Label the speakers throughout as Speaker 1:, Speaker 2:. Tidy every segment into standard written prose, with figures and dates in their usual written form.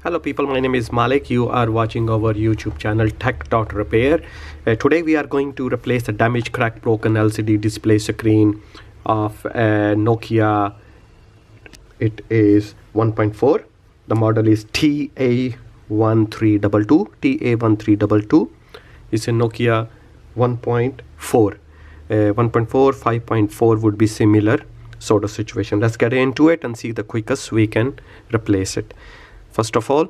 Speaker 1: Hello people, my name is Malik. You are watching our YouTube channel Tech.Repair. Today we are going to replace the damaged, cracked, broken LCD display screen of Nokia. It is 1.4. The model is Ta1322. Ta1322 is a Nokia 1.4. 1.4, 5.4 would be similar sort of situation. Let's get into it and see the quickest we can replace it. First of all,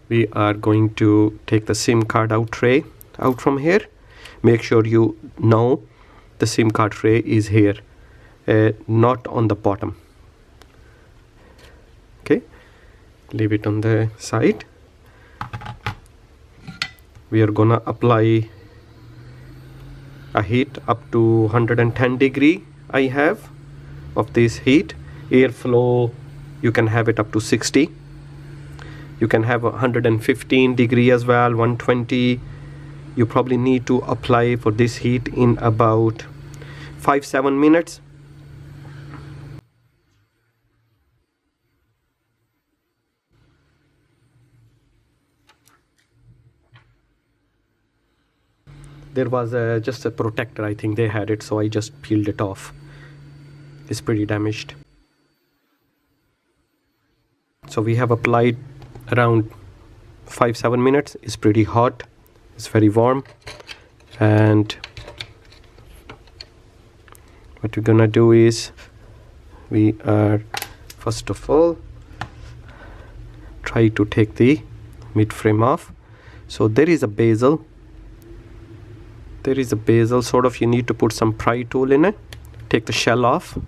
Speaker 1: we are going to take the SIM card out tray out from here. Make sure you know the SIM card tray is here, not on the bottom. Okay, leave it on the side. We are gonna apply a heat up to 110 degree. I have of this heat. Airflow, you can have it up to 60. You can have 115 degree as well, 120. You probably need to apply for this heat in about 5-7 minutes. There was just a protector, I think they had it, so I just peeled it off. It's pretty damaged. So we have applied around 5-7 minutes. It's pretty hot, it's very warm, and what we're gonna do is we are first of all try to take the mid frame off. So there is a bezel sort of. You need to put some pry tool in it. Take the shell off.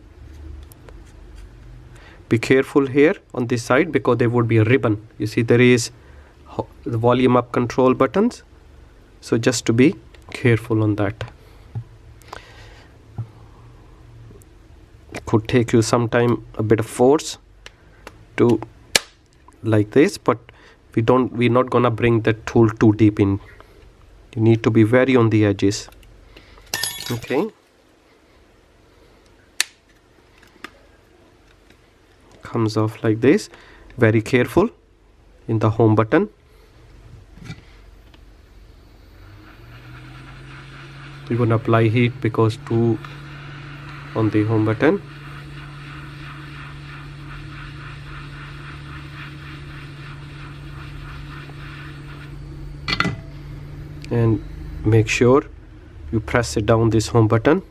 Speaker 1: Be careful here on this side because there would be a ribbon. You see there is the volume up control buttons, so just to be careful on that. It could take you some time, a bit of force to like this, but we're not gonna bring the tool too deep in. You need to be very on the edges. Okay, comes off like this. Very careful in the home button. We're going to apply heat because two on the home button. And make sure you press it down this home button,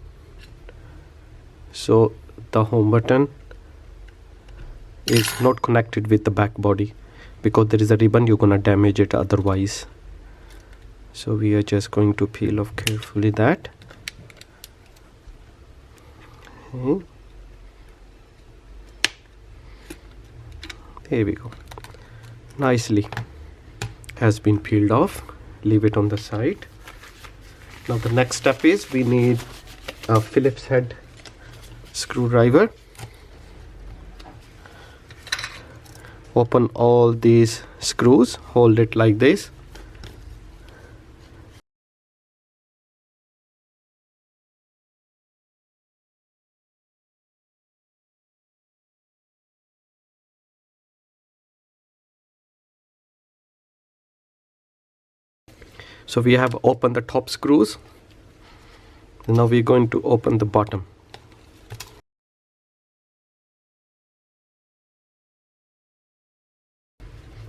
Speaker 1: so the home button is not connected with the back body, because there is a ribbon, you're gonna damage it otherwise. So we are just going to peel off carefully that. Okay. There we go. Nicely has been peeled off. Leave it on the side. Now the next step is we need a Phillips head screwdriver. Open all these screws, hold it like this. So we have opened the top screws. Now we're going to open the bottom.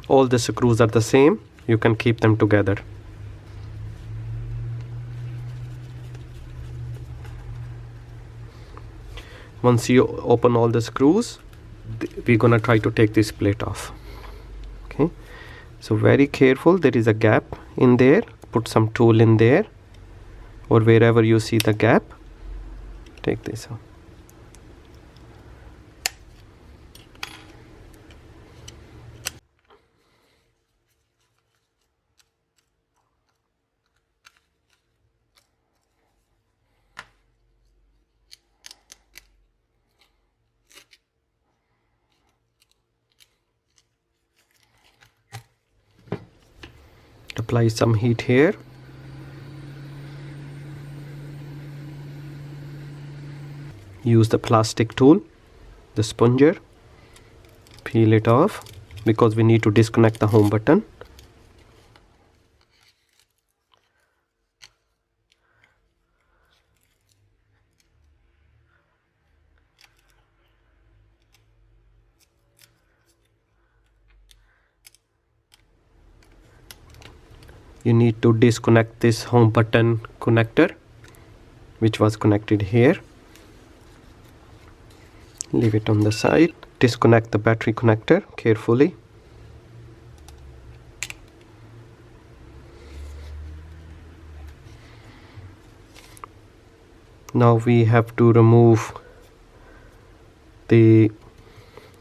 Speaker 1: All the screws are the same. You can keep them together. Once you open all the screws, we're gonna try to take this plate off. Okay, so very careful. There is a gap in there. Put some tool in there, or wherever you see the gap, take this out. Apply some heat here. Use the plastic tool, the sponger, peel it off. because we need to disconnect the home button. You need to disconnect this home button connector, which was connected here. Leave it on the side. Disconnect the battery connector carefully. Now we have to remove the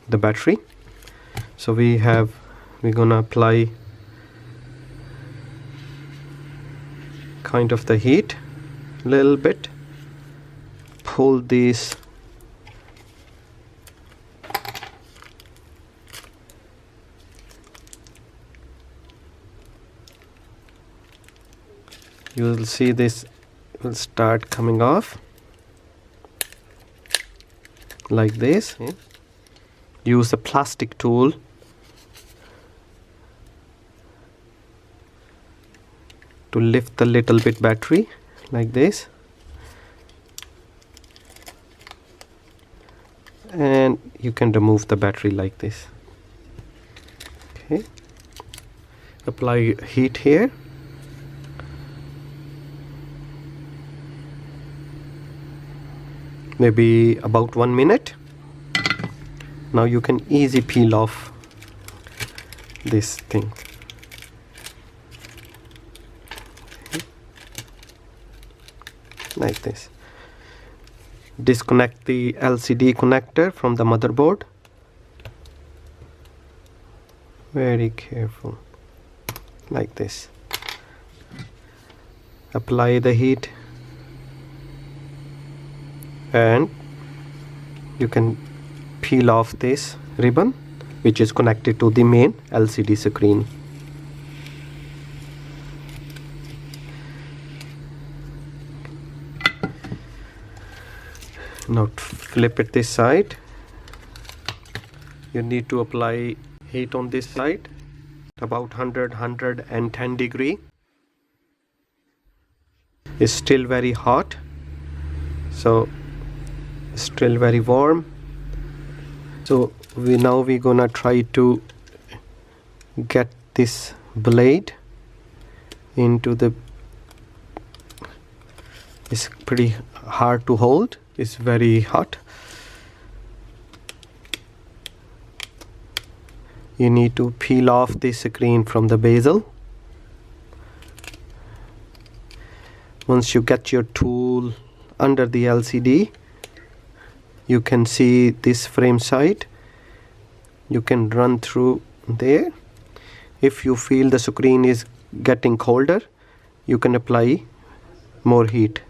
Speaker 1: battery. So we're gonna apply kind of the heat a little bit. Pull these you will see this will start coming off like this. Use a plastic tool to lift the little bit battery like this, and you can remove the battery like this. Okay, apply heat here. Maybe about 1 minute. Now you can easily peel off this thing. Like this. Disconnect the LCD connector from the motherboard. Very careful. Like this. Apply the heat, and you can peel off this ribbon which is connected to the main LCD screen. Now flip it this side. You need to apply heat on this side, about 110 degree. It's still very hot, so still very warm. So we're gonna try to get this blade into the, it's pretty hard to hold, it's very hot. You need to peel off the screen from the bezel. Once you get your tool under the LCD, you can see this frame side. You can run through there. If you feel the screen is getting colder, you can apply more heat.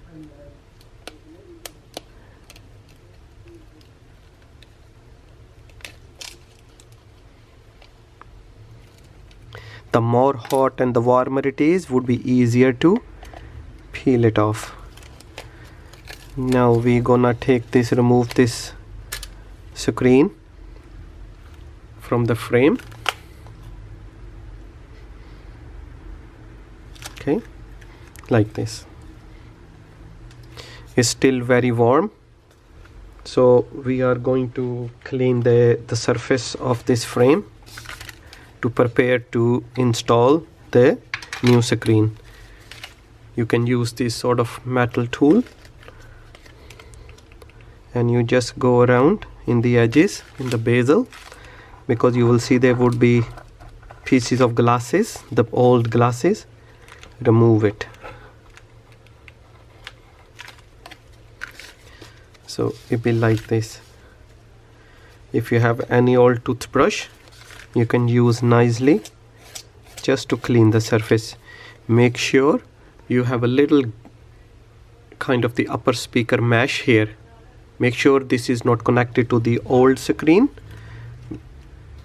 Speaker 1: The more hot and the warmer it is, would be easier to peel it off. Now we're gonna remove this screen from the frame. Okay, like this. It's still very warm, so we are going to clean the surface of this frame to prepare to install the new screen. You can use this sort of metal tool, and you just go around in the edges, in the bezel, because you will see there would be pieces of glasses, the old glasses. Remove it. So it will be like this. If you have any old toothbrush, you can use nicely just to clean the surface. Make sure you have a little kind of the upper speaker mesh here. Make sure this is not connected to the old screen.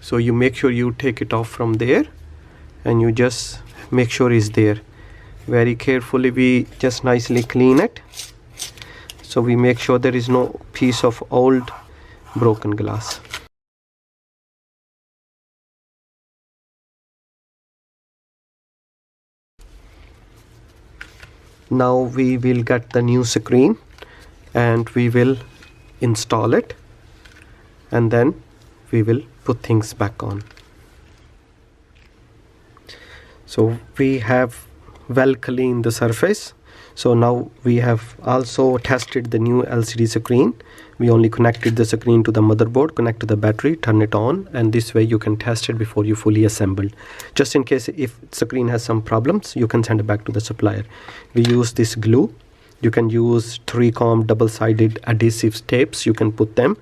Speaker 1: So you make sure you take it off from there, and you just make sure it's there. Very carefully we just nicely clean it. So we make sure there is no piece of old broken glass. Now we will get the new screen and we will install it, and then we will put things back on. So we have well cleaned the surface. So now we have also tested the new LCD screen. We only connected the screen to the motherboard, connect to the battery, turn it on, and this way you can test it before you fully assemble. Just in case if screen has some problems, you can send it back to the supplier. We use this glue. You can use 3-com double-sided adhesive tapes, you can put them,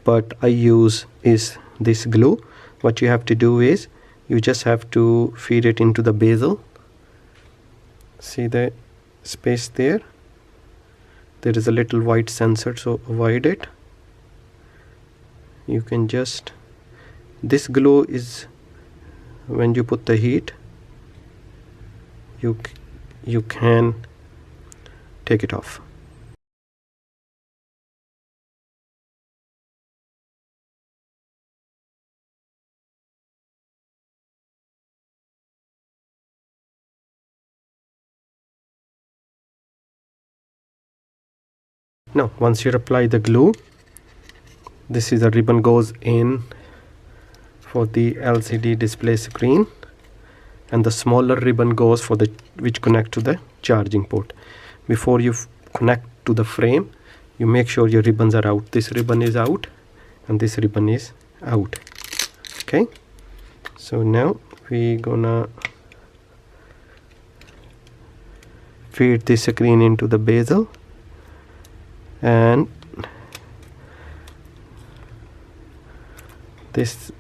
Speaker 1: but I use is this glue. What you have to do is you just have to feed it into the bezel. See the space there? There is a little white sensor, so avoid it. You can just, this glue is, when you put the heat, you can take it off. Now once you apply the glue, this is the ribbon goes in for the LCD display screen, and the smaller ribbon goes for the which connect to the charging port. Before you connect to the frame, you make sure your ribbons are out. This ribbon is out and this ribbon is out. Okay, so now we gonna feed the screen into the bezel, and this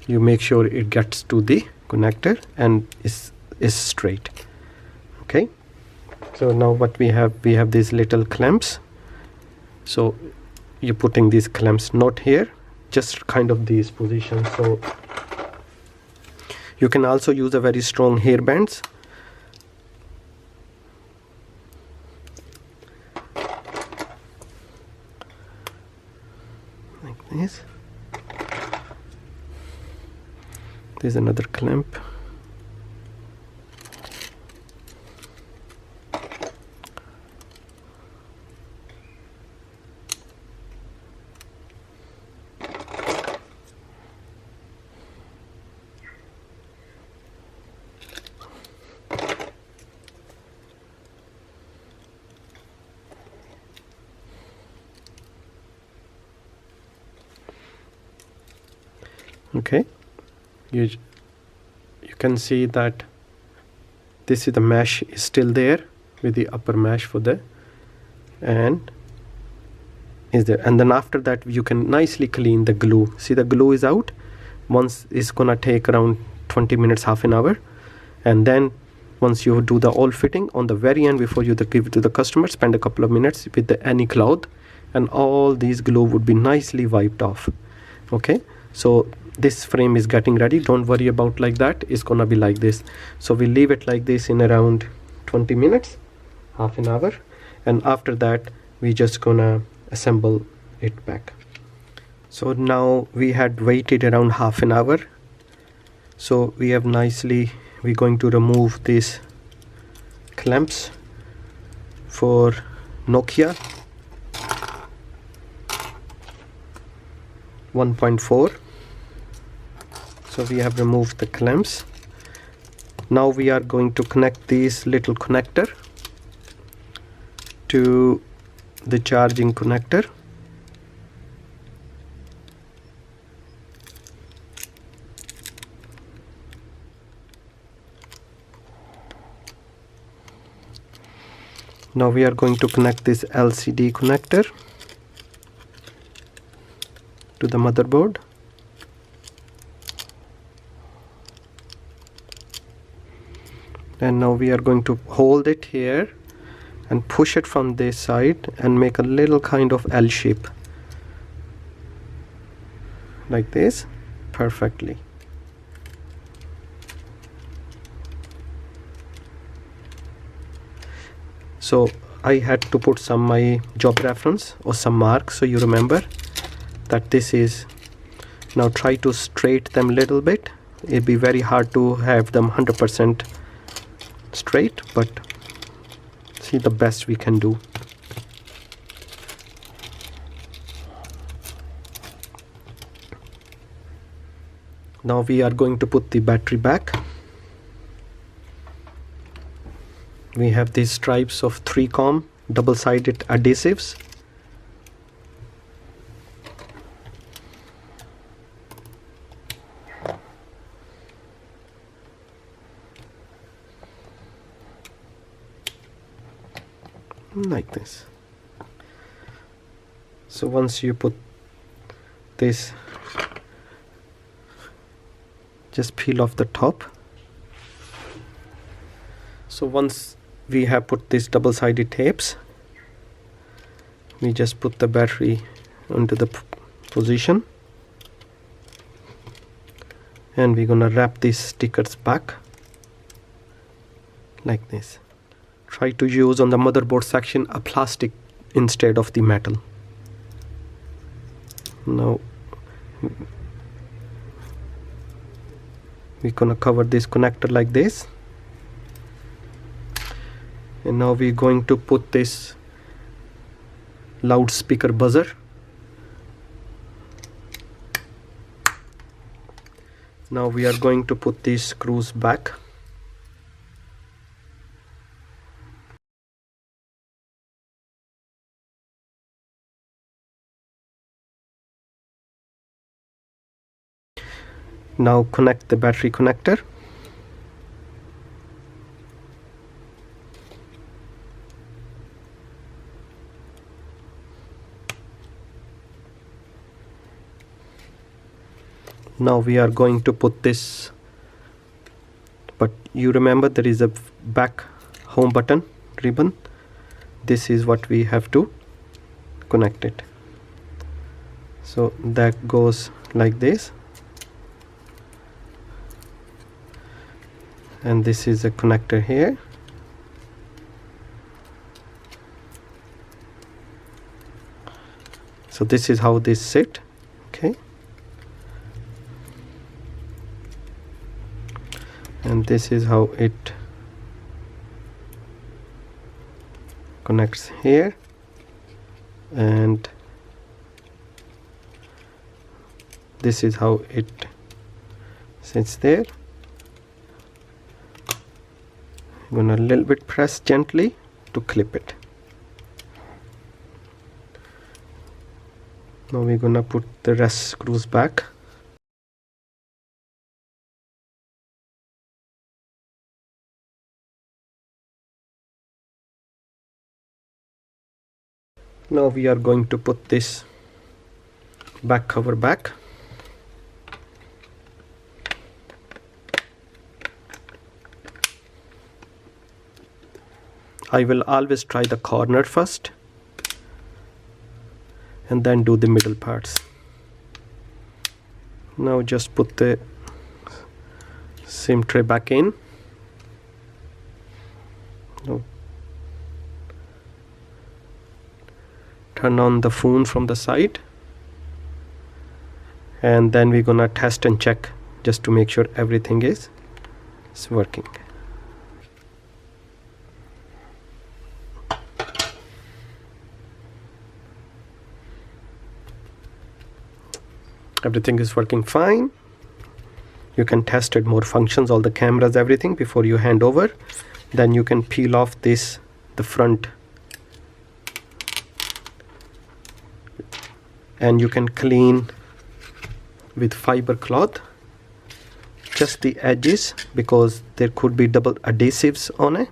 Speaker 1: you make sure it gets to the connector and is straight. Okay, so now what we have these little clamps. So you're putting these clamps not here, just kind of these positions. So you can also use a very strong hair bands. Like this. There's another clamp. Okay, you can see that this is the mesh is still there with the upper mesh for the and is there, and then after that you can nicely clean the glue. See, the glue is out. Once it's gonna take around 20 minutes, half an hour, and then once you do the all fitting on the very end before you give it to the customer, spend a couple of minutes with any cloth and all these glue would be nicely wiped off. Okay, so this frame is getting ready. Don't worry about like that, it's gonna be like this. So we leave it like this in around 20 minutes, half an hour, and after that we just gonna assemble it back. So now we had waited around half an hour, so we have nicely, we're going to remove these clamps for Nokia 1.4. So we have removed the clamps. Now we are going to connect this little connector to the charging connector. Now we are going to connect this LCD connector to the motherboard. And now we are going to hold it here and push it from this side and make a little kind of L shape like this, perfectly. So I had to put some my job reference or some marks so you remember that this is. Now try to straight them a little bit. It'd be very hard to have them 100% straight, but see the best we can do. Now we are going to put the battery back. We have these stripes of 3Com double-sided adhesives. Like this. So once you put this, just peel off the top. So once we have put these double-sided tapes, we just put the battery onto the position, and we're gonna wrap these stickers back like this. Try to use on the motherboard section a plastic instead of the metal. Now we're gonna cover this connector like this, and now we're going to put this loudspeaker buzzer. Now we are going to put these screws back. Now connect the battery connector. Now we are going to put this, but you remember there is a back home button ribbon. This is what we have to connect it. So that goes like this, and this is a connector here. So this is how this sit. Okay, and this is how it connects here, and this is how it sits there. I'm gonna a little bit press gently to clip it. Now we're gonna put the rest screws back. Now we are going to put this back cover back. I will always try the corner first and then do the middle parts. Now just put the SIM tray back in. Now turn on the phone from the side, and then we're gonna test and check just to make sure everything is working. Everything is working fine. You can test it more functions, all the cameras, everything before you hand over. Then you can peel off this, the front, and you can clean with fiber cloth just the edges, because there could be double adhesives on it.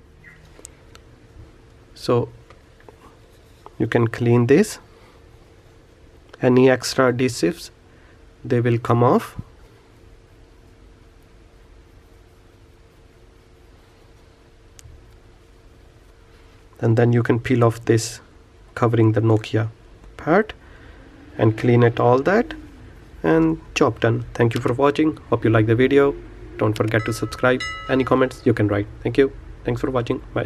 Speaker 1: So you can clean this. Any extra adhesives, they will come off. And then you can peel off this covering the Nokia part and clean it, all that, and job done. Thank you for watching. Hope you like the video. Don't forget to subscribe. Any comments you can write. Thank you. Thanks for watching. Bye.